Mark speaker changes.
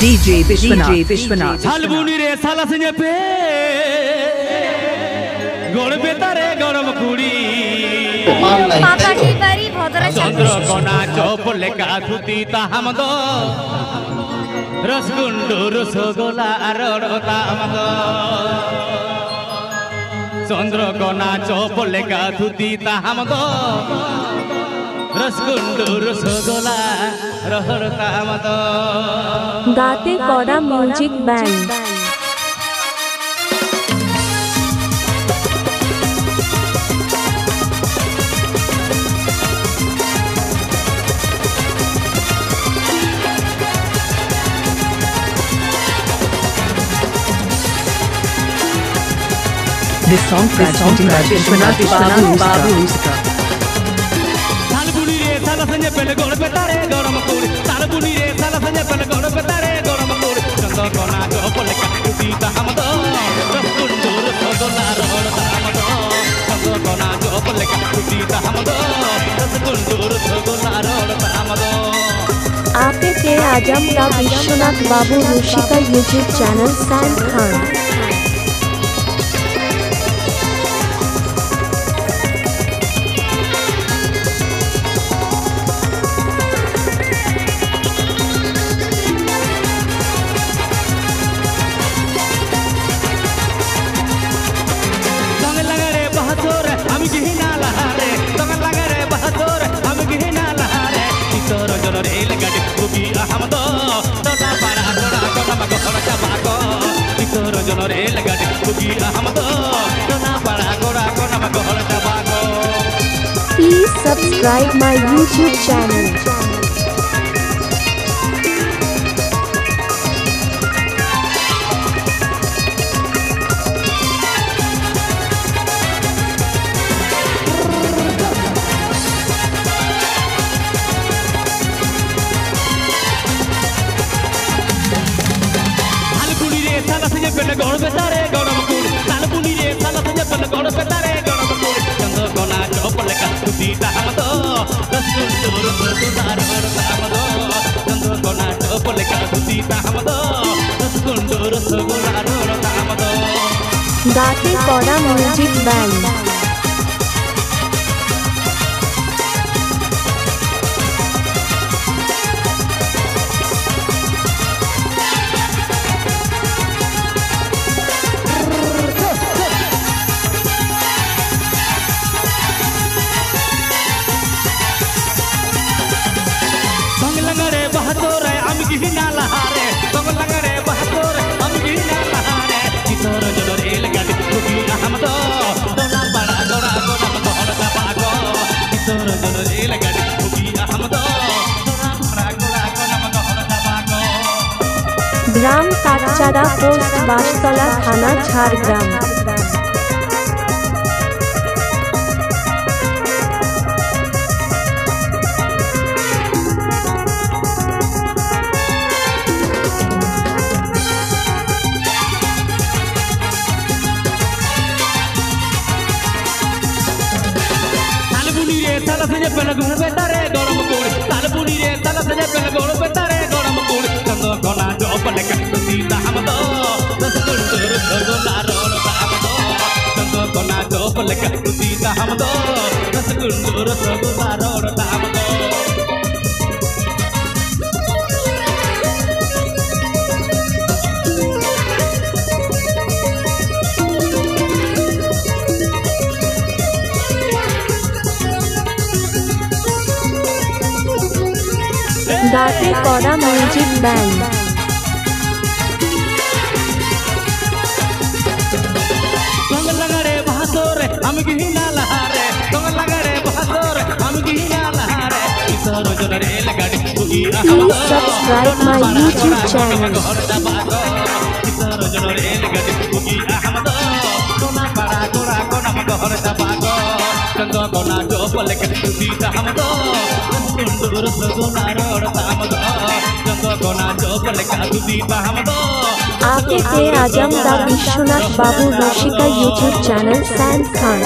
Speaker 1: DJ Vishwanath
Speaker 2: halbuni re sala sanye pe gol betare garam kudi
Speaker 3: papa ki bari bhodara
Speaker 2: chandra kona chop leka thuti ta hamdo rasgundu rasogola arodota hamdo chandra kona chop leka thuti ta hamdo rasgundu rasogola arodota hamdo
Speaker 4: गाते कौड़ा music band
Speaker 1: This song presented by Vishwanath Babu Musica.
Speaker 2: Talbuni re sala sanye pele gol betare garam kudi talbuni re sala sanye pele gol betare garam kudi chanda kona chop leka thuti ta hamdo rasgundu rasogola arodota hamdo chanda kona chop leka thuti ta hamdo rasgundu rasogola arodota hamdo
Speaker 4: आपके के आजम का Vishwanath Babu Rishika YouTube channel सैन Khan Please subscribe my YouTube channel.
Speaker 2: pele gol betare garam kudi talbuni re sala sanye pele gol betare garam kudi chanda kona chop leka thuti ta hamdo rasgundu rasogola arodota hamdo chanda kona chop leka thuti ta hamdo rasgundu rasogola arodota hamdo
Speaker 4: गाते कौड़ा music band ग्राम काटचारा post बासतला थाना Jhargram
Speaker 2: talbuni re sala sanye pele gol betare garam kudi talbuni re sala sanye pele gol betare garam kudi chanda kona chop leka thuti ta hamdo rasgundu rasogola arodota hamdo chanda kona chop leka thuti ta hamdo rasgundu rasogola arodota hamdo
Speaker 4: गाते कौड़ा music band
Speaker 2: Dong lagare bahadur am gihina lahare dong lagare bahadur am gihina lahare isaro jonare lagadi tuhi
Speaker 4: Please subscribe my YouTube channel.
Speaker 2: isaro jonare lagadi tuhi ahmado kona para kora kona magor tabago chando kona chop lagadi tuhi ahmado rasgundu rasogola arodota hamdo chando kona chop lagadi tuhi ahmado
Speaker 4: आपके के आजम का Vishwanath Babu Rishika YouTube channel सैन खान